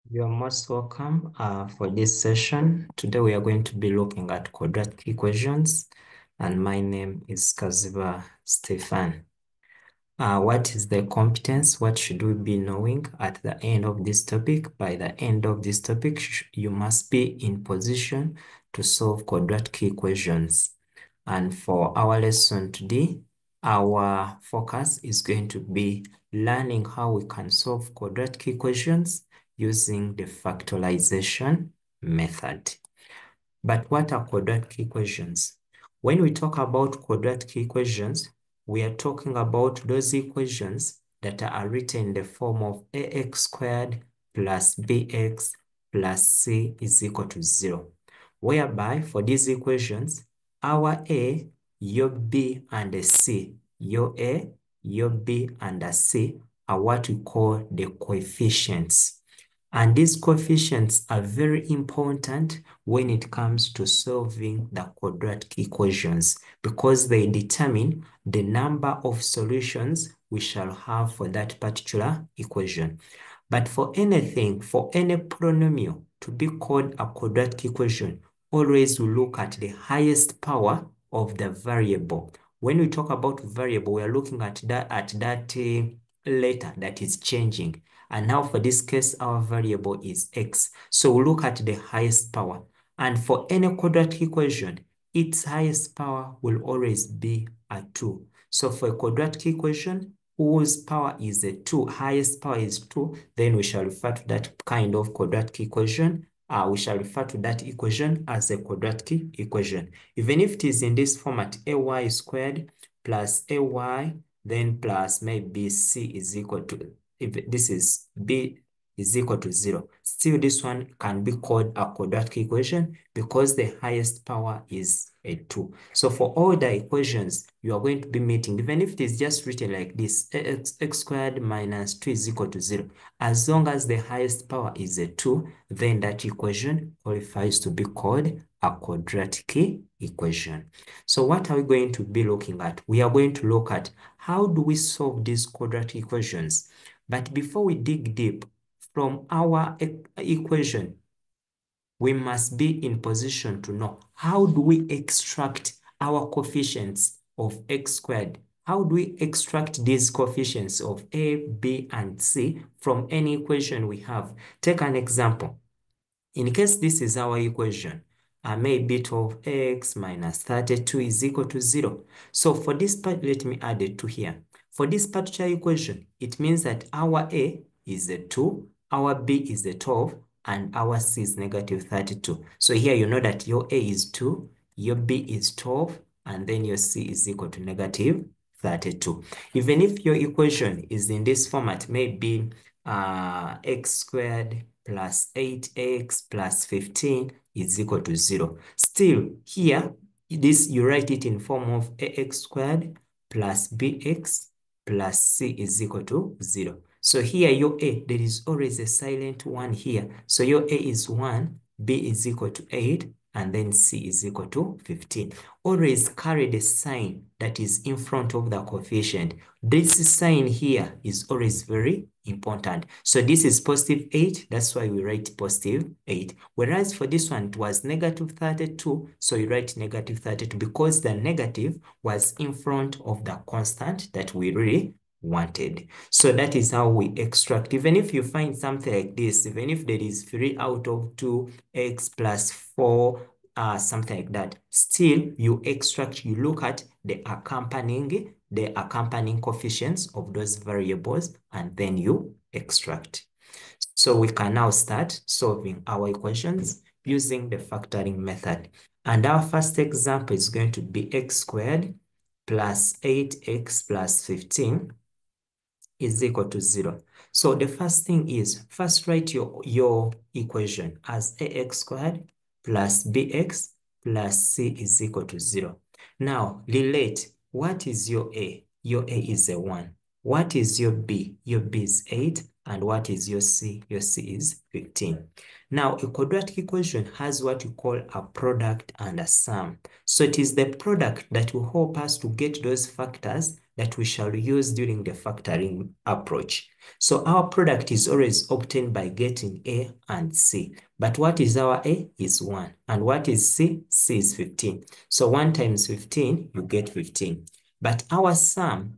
You're most welcome for this session. Today we are going to be looking at quadratic equations, and my name is Kaziba Stefan. What is the competence? What should we be knowing at the end of this topic? By the end of this topic, you must be in position to solve quadratic equations. And for our lesson today, our focus is going to be learning how we can solve quadratic equations using the factorization method. But what are quadratic equations? When we talk about quadratic equations, we are talking about those equations that are written in the form of ax squared plus bx plus c is equal to 0. Whereby for these equations, our a, your b, and the c, your a, your b, and the c are what we call the coefficients. And these coefficients are very important when it comes to solving the quadratic equations because they determine the number of solutions we shall have for that particular equation. But for anything, for any polynomial to be called a quadratic equation, always we look at the highest power of the variable. When we talk about variable, we are looking at that letter that is changing. And now for this case, our variable is x. So we look at the highest power. And for any quadratic equation, its highest power will always be a 2. So for a quadratic equation, whose power is a 2, highest power is 2, then we shall refer to that kind of quadratic equation. We shall refer to that equation as a quadratic equation. Even if it is in this format, ay squared plus ay, then plus maybe c is equal to, if this is b is equal to 0, still this one can be called a quadratic equation because the highest power is a 2. So for all the equations you are going to be meeting, even if it is just written like this, x squared minus 2 is equal to 0, as long as the highest power is a 2, then that equation qualifies to be called a quadratic equation. So what are we going to be looking at? We are going to look at how do we solve these quadratic equations. But before we dig deep, from our equation, we must be in position to know how do we extract our coefficients of x squared. How do we extract these coefficients of a, b, and c from any equation we have? Take an example. In case this is our equation, maybe 12x minus 32 is equal to 0. So for this part, let me add a 2 here. For this particular equation, it means that our a is a 2, our b is a 12, and our c is negative 32. So here you know that your a is 2, your b is 12, and then your c is equal to negative 32. Even if your equation is in this format, maybe x squared plus 8x plus 15 is equal to 0. Still, here, this you write it in form of ax squared plus bx plus c is equal to 0. So here, your a, there is always a silent 1 here. So your a is 1, b is equal to 8, and then c is equal to 15. Always carry the sign that is in front of the coefficient. This sign here is always very important. So this is positive 8. That's why we write positive 8. Whereas for this one, it was negative 32. So you write negative 32 because the negative was in front of the constant that we really wanted. So that is how we extract. Even if you find something like this, even if there is 3 out of 2, x plus 4, something like that, still you extract, you look at the accompanying coefficients of those variables, and then you extract. So we can now start solving our equations using the factoring method. And our first example is going to be x squared plus 8x plus 15 is equal to 0. So the first thing is, first write your equation as ax squared plus bx plus c is equal to 0. Now, relate, what is your a? Your a is a 1. What is your b? Your b is 8. And what is your c? Your c is 15. Now, a quadratic equation has what you call a product and a sum. So it is the product that will help us to get those factors that we shall use during the factoring approach. So our product is always obtained by getting A and C. But what is our A? Is 1. And what is C? C is 15. So 1 times 15, you get 15. But our sum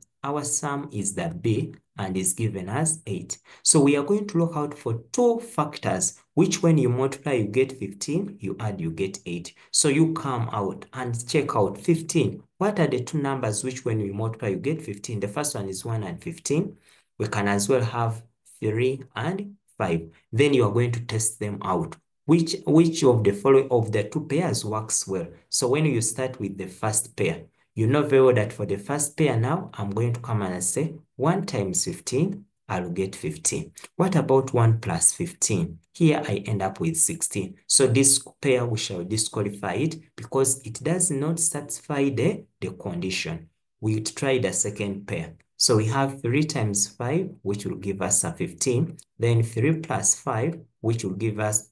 is the B and is given as 8. So we are going to look out for two factors, which when you multiply, you get 15, you add, you get 8. So you come out and check out 15. What are the two numbers which when we multiply, you get 15? The first one is 1 and 15. We can as well have 3 and 5. Then you are going to test them out. Which of the following of the two pairs works well? So when you start with the first pair, you know very well that for the first pair now, I'm going to come and say 1 times 15, I'll get 15. What about 1 plus 15? Here I end up with 16. So this pair, we shall disqualify it because it does not satisfy the condition. We try the second pair. So we have 3 times 5, which will give us a 15. Then 3 plus 5, which will give us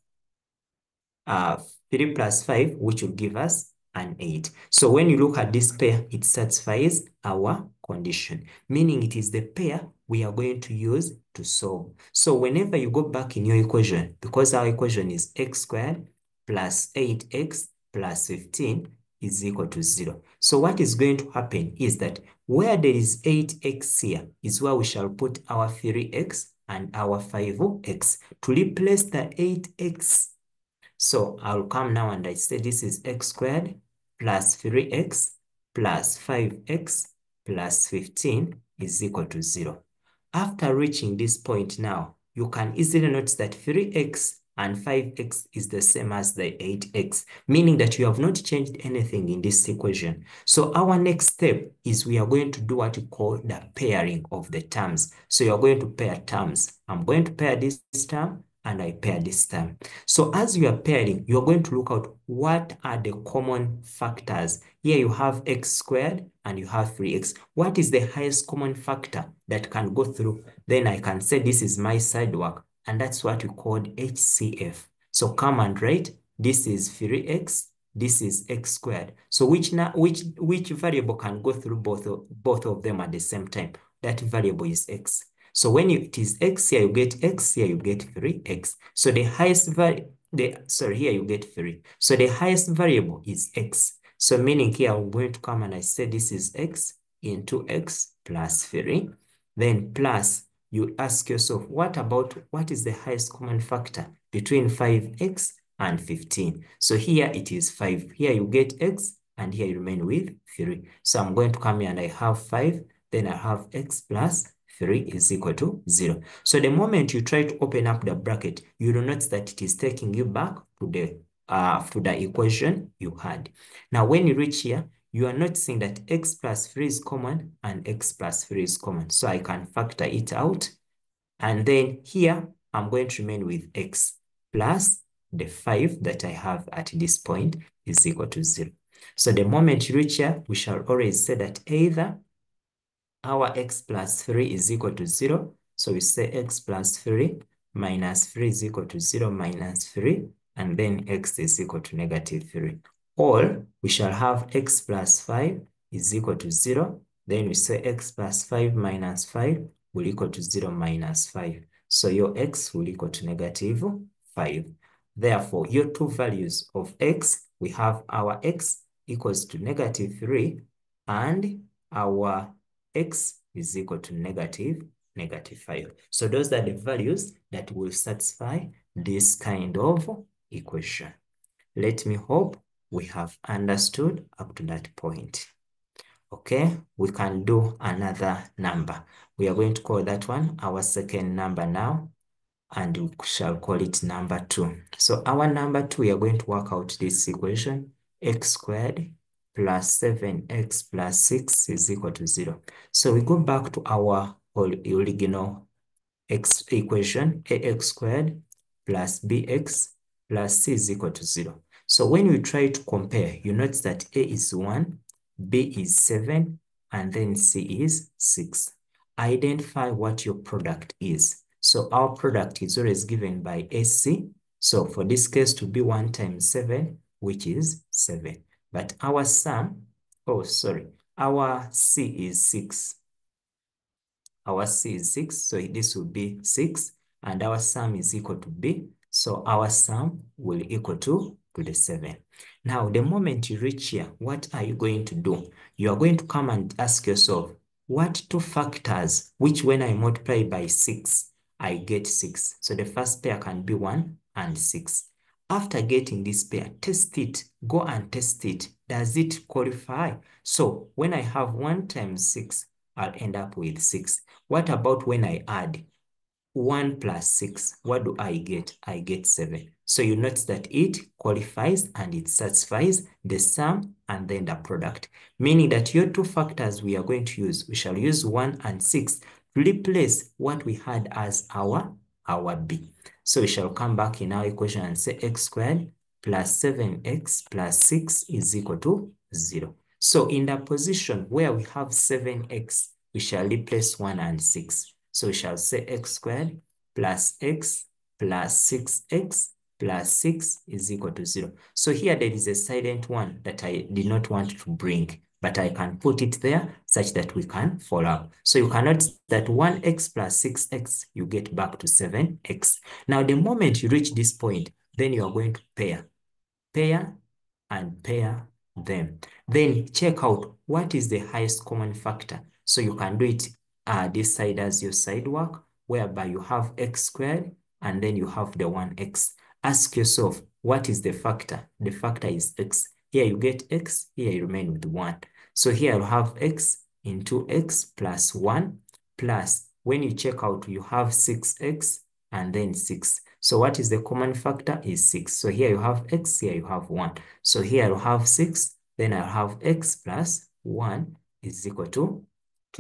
3 plus 5, which will give us an 8. So when you look at this pair, it satisfies our condition, meaning it is the pair we are going to use to solve. So whenever you go back in your equation, because our equation is x squared plus 8x plus 15 is equal to 0. So what is going to happen is that where there is 8x here is where we shall put our 3x and our 5x to replace the 8x. So I'll come now and I say this is x squared plus 3x plus 5x plus 15 is equal to 0. After reaching this point now, you can easily notice that 3x and 5x is the same as the 8x, meaning that you have not changed anything in this equation. So our next step is we are going to do what we call the pairing of the terms. So you are going to pair terms. I'm going to pair this term and I pair this term. So as you are pairing, you're going to look out what are the common factors. Here you have x squared and you have 3x. What is the highest common factor that can go through? Then I can say this is my side work, and that's what we call HCF. So come and write, this is 3x, this is x squared. So which variable can go through both of them at the same time? That variable is x. So when it is x, here you get x, here you get 3x. So the highest here you get 3. So the highest variable is x. So meaning here I'm going to come and I say this is x into x plus 3. Then plus, you ask yourself, what is the highest common factor between 5x and 15? So here it is 5. Here you get x and here you remain with 3. So I'm going to come here and I have 5. Then I have x plus 3 is equal to 0. So the moment you try to open up the bracket, you will notice that it is taking you back to the equation you had. Now, when you reach here, you are noticing that x plus 3 is common and x plus 3 is common. So I can factor it out. And then here, I'm going to remain with x plus the 5 that I have at this point is equal to 0. So the moment you reach here, we shall always say that either our x plus 3 is equal to 0. So we say x plus 3 minus 3 is equal to 0 minus 3, and then x is equal to negative 3. Or we shall have x plus 5 is equal to 0. Then we say x plus 5 minus 5 will equal to 0 minus 5. So your x will equal to negative 5. Therefore, your two values of x, we have our x equals to negative 3 and our x is equal to negative 5. So those are the values that will satisfy this kind of equation. Let me hope we have understood up to that point. Okay, we can do another number. We are going to call that one our second number now, and we shall call it number 2. So our number 2, we are going to work out this equation, x squared plus 7x plus 6 is equal to 0. So we go back to our original equation, ax squared plus bx plus c is equal to 0. So when we try to compare, you notice that a is 1, b is 7, and then c is 6. Identify what your product is. So our product is always given by AC. So for this case to be 1 times 7, which is 7. But our sum, our C is 6. Our C is 6, so this will be 6, and our sum is equal to B, so our sum will equal to the 7. Now, the moment you reach here, what are you going to do? You are going to come and ask yourself, what two factors, which when I multiply by 6, I get 6. So the first pair can be 1 and 6. After getting this pair, test it. Go and test it. Does it qualify? So when I have 1 times 6, I'll end up with 6. What about when I add 1 plus 6? What do I get? I get 7. So you notice that it qualifies and it satisfies the sum and then the product. Meaning that your two factors we are going to use, we shall use 1 and 6 to replace what we had as our B. So we shall come back in our equation and say x squared plus 7x plus 6 is equal to 0. So in the position where we have 7x, we shall replace 1 and 6. So we shall say x squared plus x plus 6x plus 6 is equal to 0. So here there is a silent one that I did not want to bring, but I can put it there such that we can follow up. So you can notice that 1x plus 6x, you get back to 7x. Now, the moment you reach this point, then you are going to pair and pair them. Then check out what is the highest common factor. So you can do it this side as your side work, whereby you have x squared and then you have the 1x. Ask yourself, what is the factor? The factor is x. Here you get x, here you remain with 1. So here you have x into x plus 1 plus, when you check out, you have 6x and then 6. So what is the common factor is 6. So here you have x, here you have 1. So here you have 6, then I'll have x plus 1 is equal to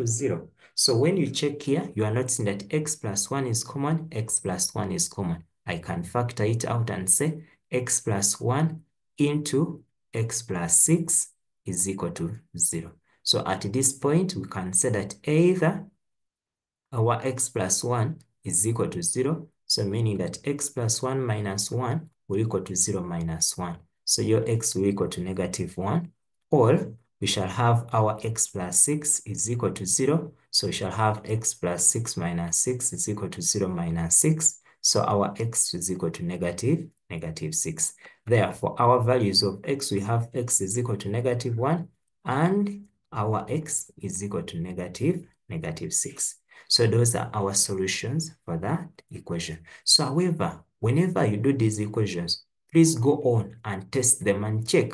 0. So when you check here, you are noticing that x plus 1 is common, x plus 1 is common. I can factor it out and say x plus 1 into x plus 6 is equal to 0. So at this point, we can say that either our x plus 1 is equal to 0, so meaning that x plus 1 minus 1 will equal to 0 minus 1. So your x will equal to -1, or we shall have our x plus 6 is equal to 0, so we shall have x plus 6 minus 6 is equal to 0 minus 6, so our x is equal to -6. Therefore, our values of x, we have x is equal to -1, and our x is equal to -6. So those are our solutions for that equation. So however, whenever you do these equations, please go on and test them and check,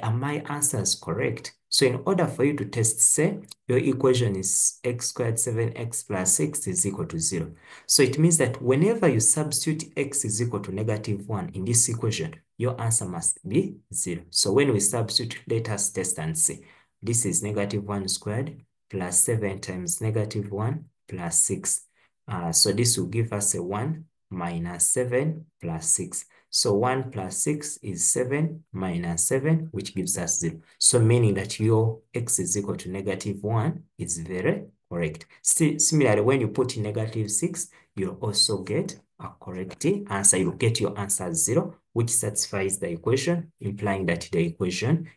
are my answers correct? So in order for you to test, say, your equation is x squared 7x plus 6 is equal to 0. So it means that whenever you substitute x is equal to -1 in this equation, your answer must be 0. So when we substitute, let us test and see. This is -1 squared plus 7 times -1 plus 6. So this will give us a 1 minus 7 plus 6. So 1 plus 6 is 7 minus 7, which gives us 0. So meaning that your x is equal to -1 is very correct. Similarly, when you put in -6, you'll also get a correct answer. You'll get your answer 0, which satisfies the equation, implying that the equation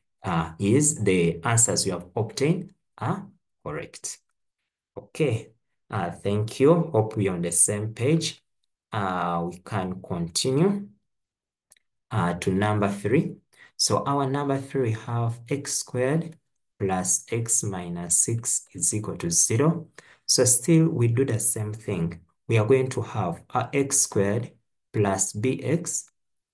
is the answers you have obtained are correct. Okay. Thank you. Hope we're on the same page. We can continue to number 3. So our number 3, we have x squared plus x minus 6 is equal to 0. So still we do the same thing. We are going to have our x squared plus bx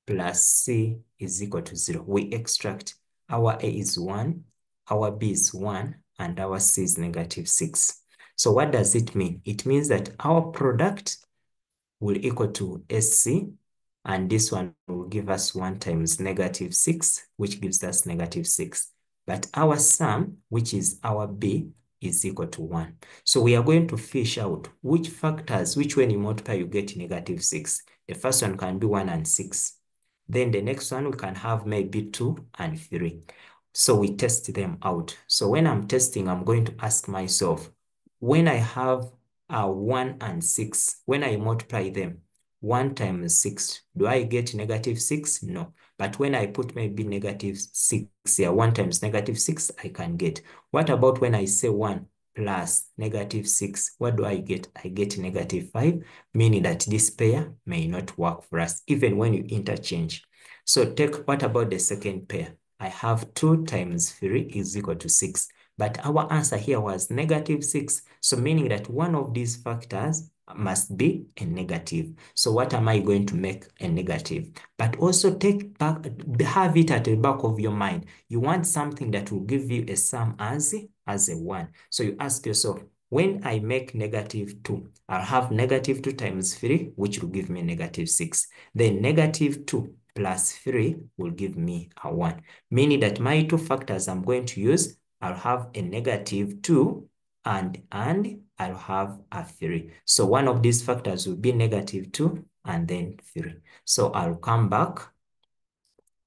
plus c is equal to 0. We extract our a is 1, our b is 1, and our c is -6. So what does it mean? It means that our product will equal to SC, and this one will give us 1 times -6, which gives us -6. But our sum, which is our B, is equal to 1. So we are going to fish out which factors, which when you multiply, you get -6. The first one can be 1 and 6. Then the next one, we can have maybe 2 and 3. So we test them out. So when I'm testing, I'm going to ask myself, when I have 1 and 6, when I multiply them, 1 times 6, do I get -6? No. But when I put maybe -6 here, 1 times -6, I can get. What about when I say 1 plus negative 6. What do I get? I get negative 5, meaning that this pair may not work for us, even when you interchange. So what about the second pair? I have 2 times 3 is equal to 6. But our answer here was negative 6. So meaning that one of these factors must be a negative. So what am I going to make a negative? But also have it at the back of your mind. You want something that will give you a sum as a 1. So you ask yourself, when I make negative 2, I'll have negative 2 times 3, which will give me negative 6. Then negative 2 plus 3 will give me a 1. Meaning that my two factors I'm going to use, I'll have a negative 2 and I'll have a 3. So one of these factors will be negative 2 and then 3. So I'll come back.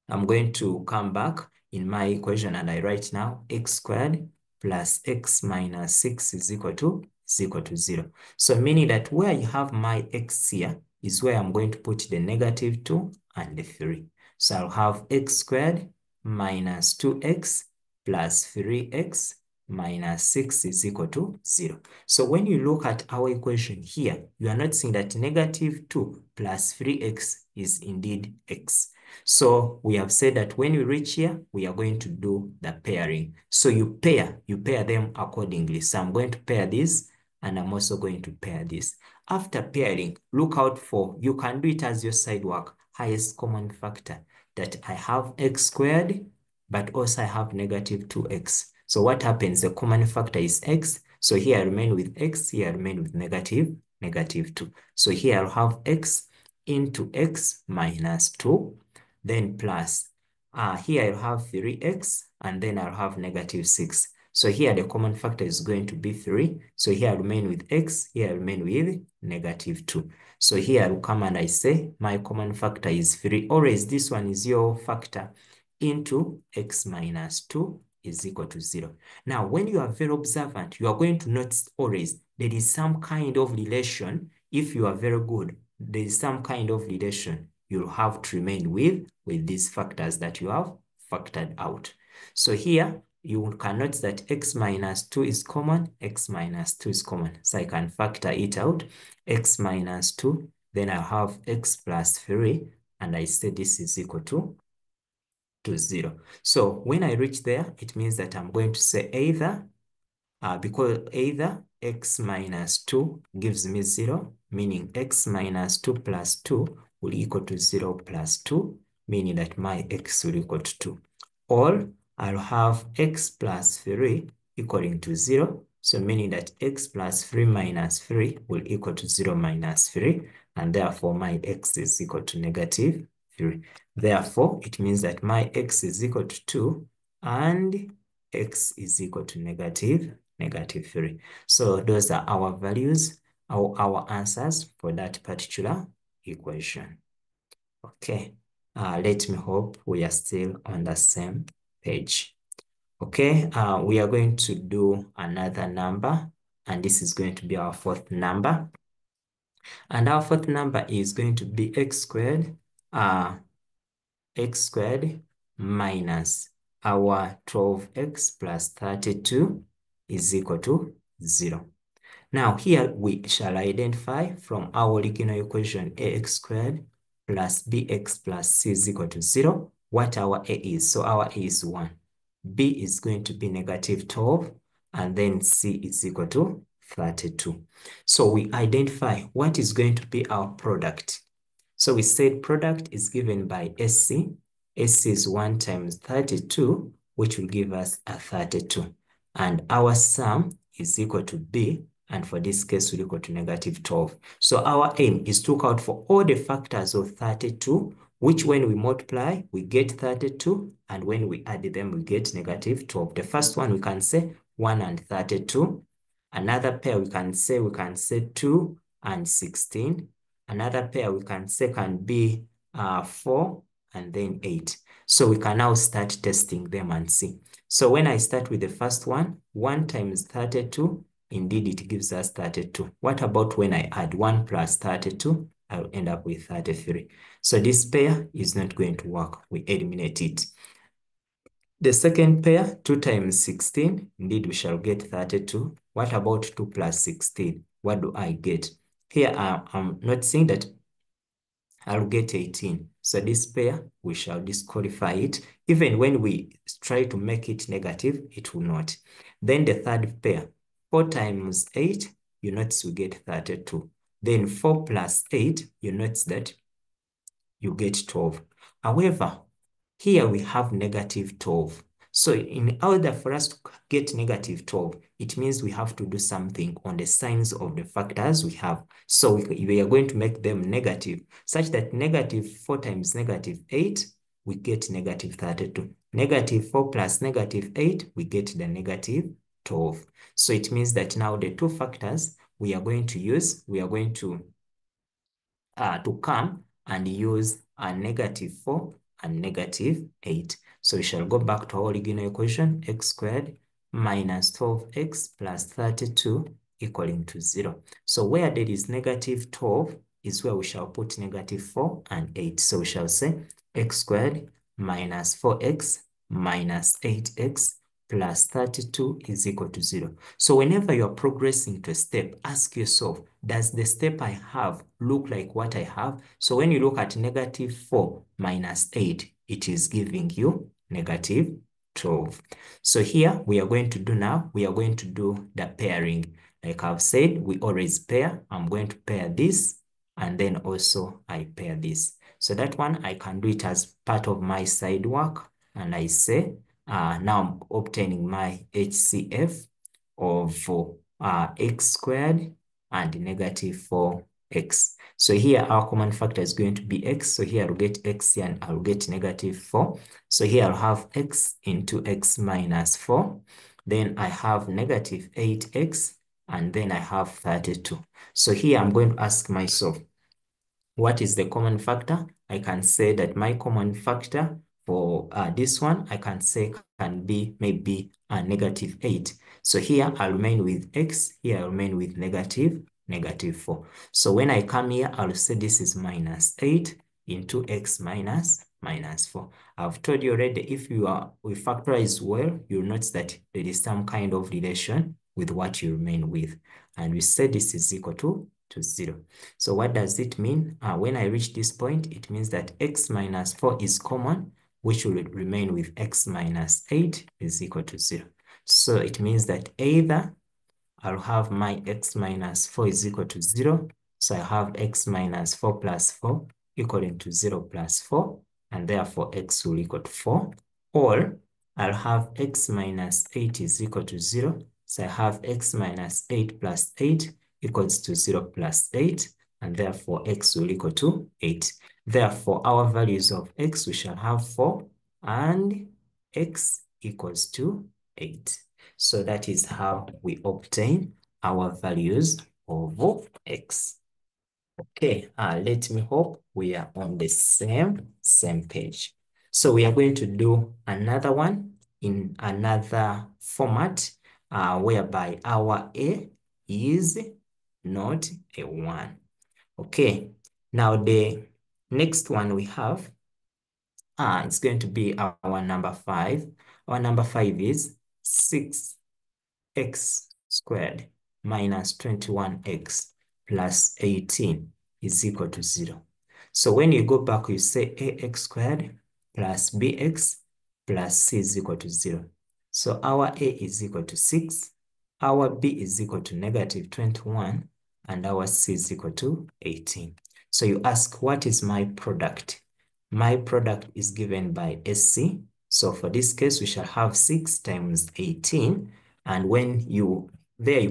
I'm going to come back in my equation and I write now x squared plus x minus 6 is equal to 0. So meaning that where you have my x here is where I'm going to put the negative 2 and the 3. So I'll have x squared minus 2x plus 3x minus 6 is equal to 0. So when you look at our equation here, you are not seeing that negative 2 plus 3x is indeed x. So we have said that when we reach here, we are going to do the pairing. So you pair them accordingly. So I'm going to pair this and I'm also going to pair this. After pairing, look out for, you can do it as your side work, highest common factor, that I have x squared, but also I have negative 2x. So what happens? The common factor is x. So here I remain with x, here I remain with negative 2. So here I'll have x into x minus 2, then plus, here I'll have 3x, and then I'll have negative 6. So here the common factor is going to be 3. So here I remain with x, here I remain with negative 2. So here I'll come and I say my common factor is 3. Always this one is your factor into x minus 2 is equal to 0. Now, when you are very observant, you are going to notice always there is some kind of relation. If you are very good, there is some kind of relation you'll have to remain with these factors that you have factored out. So here, you can notice that x minus 2 is common, x minus 2 is common. So I can factor it out, x minus 2, then I have x plus 3, and I say this is equal to 0. So when I reach there, it means that I'm going to say either, because either x minus 2 gives me 0, meaning x minus 2 plus 2 will equal to 0 plus 2, meaning that my x will equal to 2. Or I'll have x plus 3 equaling to 0, so meaning that x plus 3 minus 3 will equal to 0 minus 3, and therefore my x is equal to negative 3. Therefore, it means that my x is equal to 2 and x is equal to negative 3. So those are our values, our answers for that particular equation. Okay, let me hope we are still on the same page. Okay, we are going to do another number, and this is going to be our fourth number. And our fourth number is going to be x squared minus our 12x plus 32 is equal to 0. Now here we shall identify from our original equation ax squared plus bx plus c is equal to 0 what our a is. So our a is 1. B is going to be negative 12, and then c is equal to 32. So we identify what is going to be our product. So we said product is given by SC. SC is 1 times 32, which will give us a 32. And our sum is equal to B, and for this case, will equal to negative 12. So our aim is to look out for all the factors of 32, which when we multiply, we get 32, and when we add them, we get negative 12. The first one, we can say 1 and 32. Another pair, we can say 2 and 16. Another pair we can say can be 4 and then 8. So we can now start testing them and see. So when I start with the first one, 1 times 32, indeed it gives us 32. What about when I add 1 plus 32? I'll end up with 33. So this pair is not going to work. We eliminate it. The second pair, 2 times 16, indeed we shall get 32. What about 2 plus 16? What do I get? Here, I'm not saying that I'll get 18. So this pair, we shall disqualify it. Even when we try to make it negative, it will not. Then the third pair, 4 times 8, you notice we get 32. Then 4 plus 8, you notice that you get 12. However, here we have negative 12. So in order for us to get negative 12, it means we have to do something on the signs of the factors we have. So we are going to make them negative, such that negative 4 times negative 8, we get negative 32. Negative 4 plus negative 8, we get the negative 12. So it means that now the two factors we are going to use, we are going to come and use a negative 4 and negative 8. So we shall go back to our original equation, x squared minus 12x plus 32 equaling to 0. So where there is negative 12 is where we shall put negative 4 and 8. So we shall say x squared minus 4x minus 8x plus 32 is equal to 0. So whenever you're progressing to a step, ask yourself, does the step I have look like what I have? So when you look at negative 4 minus 8, it is giving you negative 12. So here we are going to do now, we are going to do the pairing. Like I've said, we always pair. I'm going to pair this, and then also I pair this. So that one, I can do it as part of my side work. And I say, now I'm obtaining my HCF of x squared and negative 4x. So here our common factor is going to be x. So here I'll get x here and I'll get negative 4. So here I'll have x into x minus 4. Then I have negative 8x and then I have 32. So here I'm going to ask myself, what is the common factor? I can say that my common factor for this one, I can say can be maybe a negative 8. So here I'll remain with x, here I'll remain with negative 4. So when I come here, I'll say this is minus 8 into x minus 4. I've told you already, if we factorize well, you'll notice that there is some kind of relation with what you remain with. And we say this is equal to 0. So what does it mean? When I reach this point, it means that x minus 4 is common, which will remain with x minus 8 is equal to 0. So it means that either I'll have my x minus 4 is equal to 0. So I have x minus 4 plus 4 equaling to 0 plus 4, and therefore x will equal to 4. Or I'll have x minus 8 is equal to 0. So I have x minus 8 plus 8 equals to 0 plus 8, and therefore x will equal to 8. Therefore, our values of x, we shall have 4 and x equals to 8. So that is how we obtain our values of x. Okay, let me hope we are on the same page. So we are going to do another one in another format whereby our A is not a 1. Okay, now the next one we have, it's going to be our number 5. Our number 5 is 6x squared minus 21x plus 18 is equal to 0. So when you go back, you say ax squared plus bx plus c is equal to 0. So our a is equal to 6, our b is equal to negative 21, and our c is equal to 18. So you ask, what is my product? My product is given by SC. So for this case, we shall have 6 times 18. And when you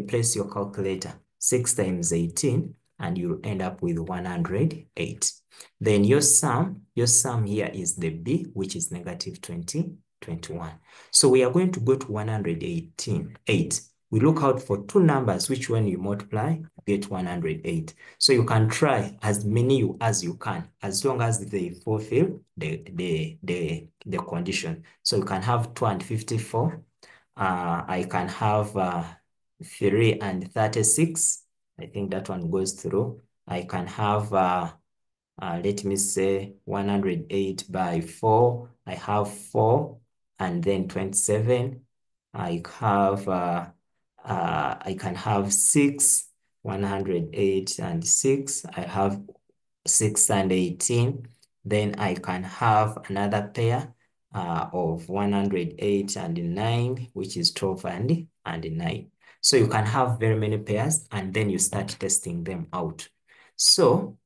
place your calculator, 6 times 18, and you'll end up with 108. Then your sum here is the b, which is negative 21. So we are going to go to 118.8. We look out for two numbers, which when you multiply, you get 108. So you can try as many as you can, as long as they fulfill the condition. So you can have 254. I can have 3 and 36. I think that one goes through. I can have, let me say 108 by 4. I have 4 and then 27. I have I can have 6, 108 and 6. I have 6 and 18. Then I can have another pair of 108 and 9, which is 12 and 9. So you can have very many pairs and then you start testing them out. So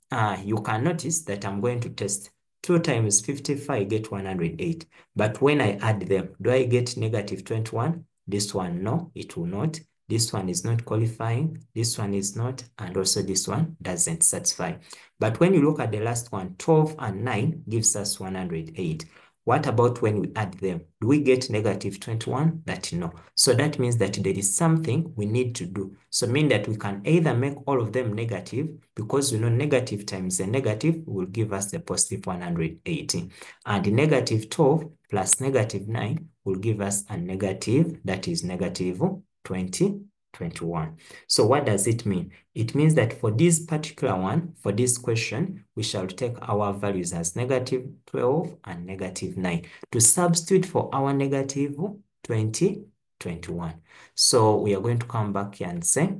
you can notice that I'm going to test 2 times 55, get 108. But when I add them, do I get negative 21? This one, no, it will not. This one is not qualifying. This one is not. And also this one doesn't satisfy. But when you look at the last one, 12 and 9 gives us 108. What about when we add them? Do we get negative 21? That no. So that means that there is something we need to do. So mean that we can either make all of them negative, because we know negative times a negative will give us the positive 180. And negative 12 plus negative 9 will give us a negative, that is negative 20, 21. So what does it mean? It means that for this particular one, for this question, we shall take our values as negative 12 and negative 9 to substitute for our negative 20, 21. So we are going to come back here and say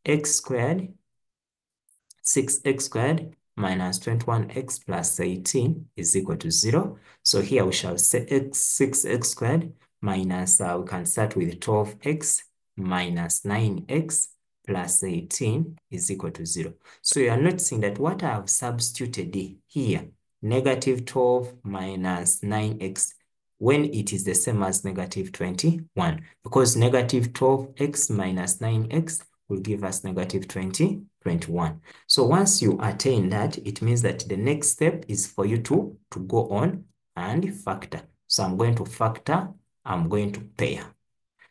x squared, 6x squared minus 21x plus 18 is equal to 0. So here we shall say 6x squared minus, we can start with 12x minus 9x plus 18 is equal to 0. So you are noticing that what I have substituted here, negative 12 minus 9x, when it is the same as negative 21, because negative 12x minus 9x will give us negative 20, 21. So once you attain that, it means that the next step is for you to go on and factor. So I'm going to factor, I'm going to pair.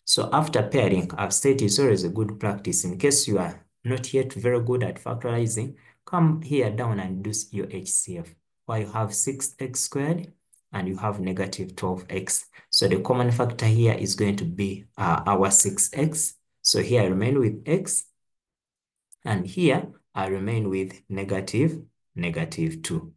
So after pairing, I've said it's always a good practice. In case you are not yet very good at factorizing, come here down and do your HCF, where you have 6x squared and you have negative 12x. So the common factor here is going to be our 6x. So here I remain with x, and here I remain with negative 2.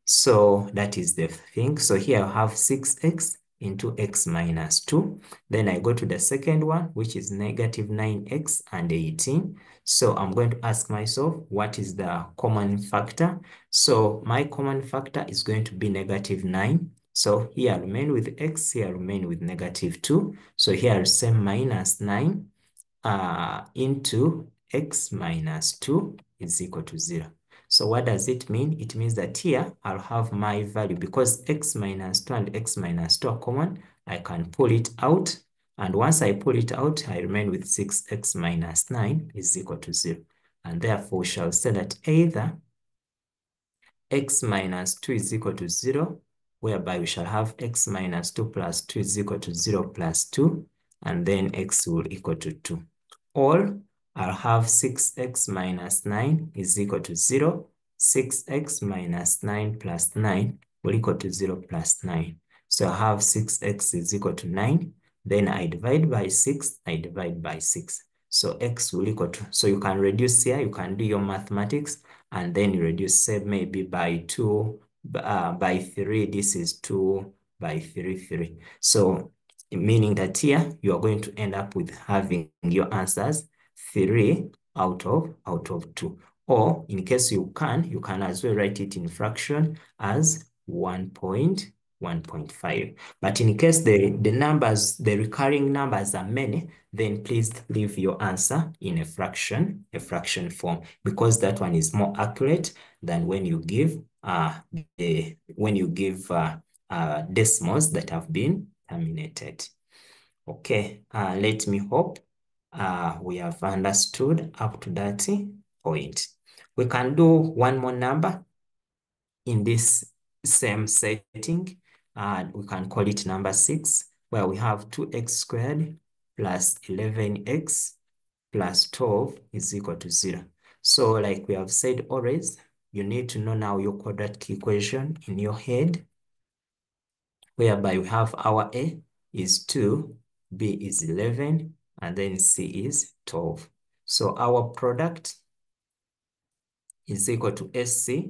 So that is the thing. So here I have 6x into x minus 2. Then I go to the second one, which is negative 9x and 18. So I'm going to ask myself, what is the common factor? So my common factor is going to be negative 9. So here I remain with x, here I remain with negative 2. So here I say minus 9 into x minus 2 is equal to 0. So what does it mean? It means that here I'll have my value, because x minus 2 and x minus 2 are common, I can pull it out. And once I pull it out, I remain with 6x minus 9 is equal to 0. And therefore, we shall say that either x minus 2 is equal to 0, whereby we shall have x minus 2 plus 2 is equal to 0 plus 2, and then x will equal to 2. Or I'll have 6x minus 9 is equal to 0. 6x minus 9 plus 9 will equal to 0 plus 9. So I have 6x is equal to 9. Then I divide by 6, I divide by 6. So x will equal to, so you can reduce here, you can do your mathematics, and then you reduce, say, maybe by 2, by 3, this is 2, by 3, 3. So meaning that here you are going to end up with having your answers 3 out of 2. Or in case you can as well write it in fraction as 1.5. But in case the numbers, the recurring numbers are many, then please leave your answer in a fraction form, because that one is more accurate than when you give decimals that have been terminated. Okay, let me hope we have understood up to that point. We can do one more number in this same setting. We can call it number 6, where we have 2x squared plus 11x plus 12 is equal to 0. So like we have said always, you need to know now your quadratic equation in your head, whereby we have our A is 2, B is 11, and then C is 12. So our product is equal to SC,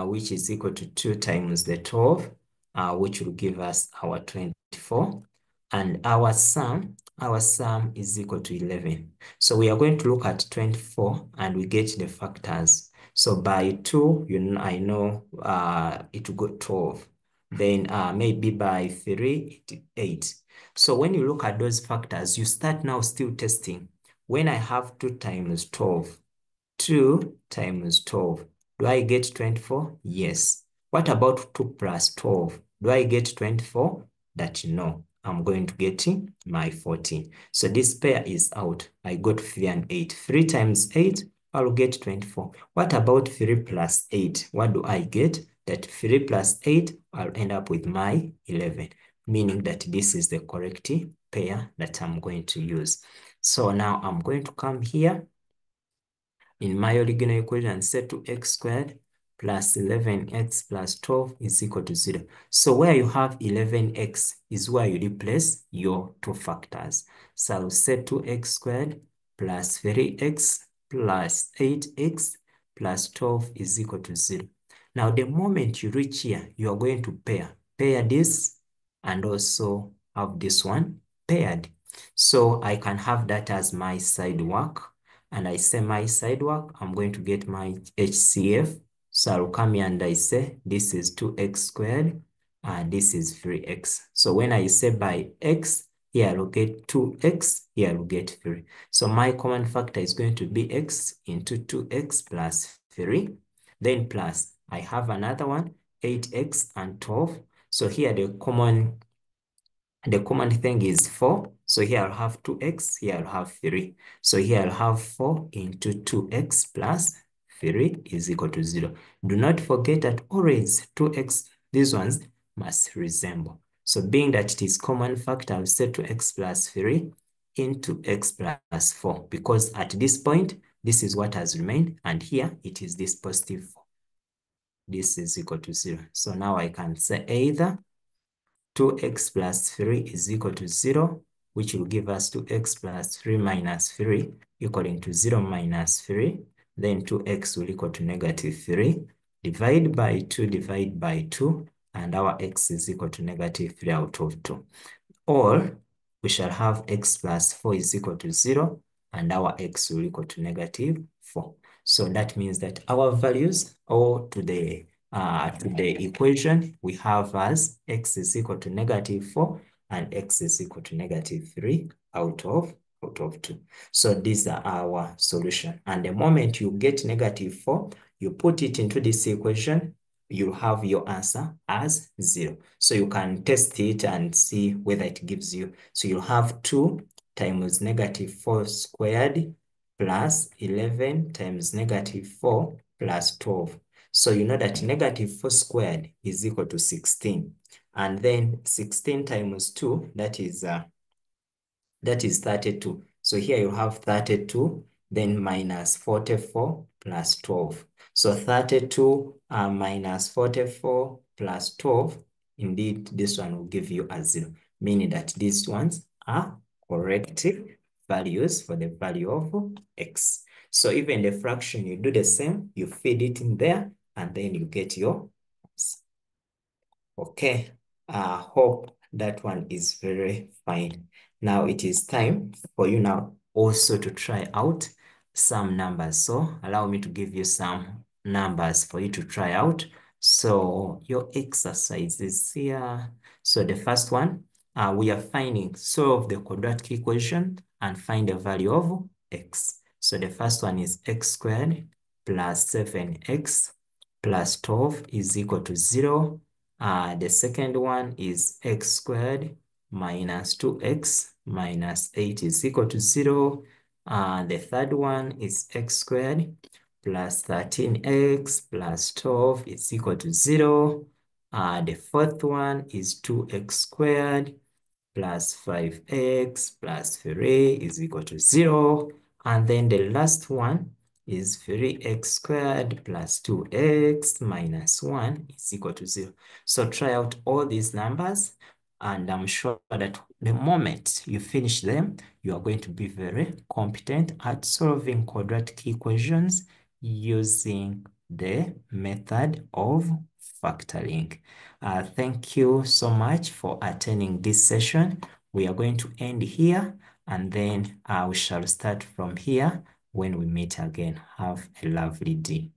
which is equal to 2 times the 12, which will give us our 24. And our sum our sum is equal to 11. So we are going to look at 24 and we get the factors. So by 2, I know it will go 12. Then maybe by 3, 8. So when you look at those factors, you start now still testing. When I have 2 times 12, 2 times 12, do I get 24? Yes. What about 2 plus 12? Do I get 24? That no, I'm going to get my 14. So this pair is out. I got 3 and 8. 3 times 8, I'll get 24. What about 3 plus 8? What do I get? That 3 plus 8, I'll end up with my 11, meaning that this is the correct pair that I'm going to use. So now I'm going to come here in my original equation, set to x squared plus 11x plus 12 is equal to 0. So where you have 11x is where you replace your two factors. So I'll set to x squared plus 3x plus 8x plus 12 is equal to 0. Now, the moment you reach here, you are going to pair this and also have this one paired. So I can have that as my side work. And I say my side work, I'm going to get my HCF. So I'll come here and I say this is 2x squared and this is 3x. So when I say by x, here I'll get 2x, here I'll get 3. So my common factor is going to be x into 2x plus 3. Then plus, I have another one, 8x and 12. So here the common thing is 4. So here I'll have 2x, here I'll have 3. So here I'll have 4 into 2x plus 3 is equal to 0. Do not forget that always 2x, these ones must resemble. So being that it is common factor, I'll set 2x plus 3 into x plus 4. Because at this point, this is what has remained. And here it is this positive 4. This is equal to 0. So now I can say either 2x plus 3 is equal to 0, which will give us 2x plus 3 minus 3 equaling to 0 minus 3. Then 2x will equal to negative 3. Divide by 2, and our x is equal to negative 3 out of 2. Or we shall have x plus 4 is equal to 0, and our x will equal to negative 4. So that means that our values, or to the equation, we have as x is equal to negative 4 and x is equal to negative 3 out of 2. So these are our solution. And the moment you get negative 4, you put it into this equation, you have your answer as 0. So you can test it and see whether it gives you. So you'll have 2 times negative 4 squared plus 11 times negative 4 plus 12. So you know that negative 4 squared is equal to 16. And then 16 times 2, that is 32. So here you have 32, then minus 44 plus 12. So 32 minus 44 plus 12, indeed, this one will give you a 0, meaning that these ones are correct values for the value of x. So even the fraction, you do the same, you feed it in there, and then you get your answer. Okay, hope that one is very fine. Now it is time for you now also to try out some numbers. So allow me to give you some numbers for you to try out. So your exercise is here. So the first one, we are finding solve the quadratic equation and find the value of x. So the first one is x squared plus 7x plus 12 is equal to 0. The second one is x squared minus 2x minus 8 is equal to 0. The third one is x squared plus 13x plus 12 is equal to 0. The fourth one is 2x squared plus 5x plus 3 is equal to 0. And then the last one is 3x squared plus 2x minus 1 is equal to 0. So try out all these numbers, and I'm sure that the moment you finish them, you are going to be very competent at solving quadratic equations using the method of factoring. Thank you so much for attending this session. We are going to end here, and then we shall start from here when we meet again. Have a lovely day.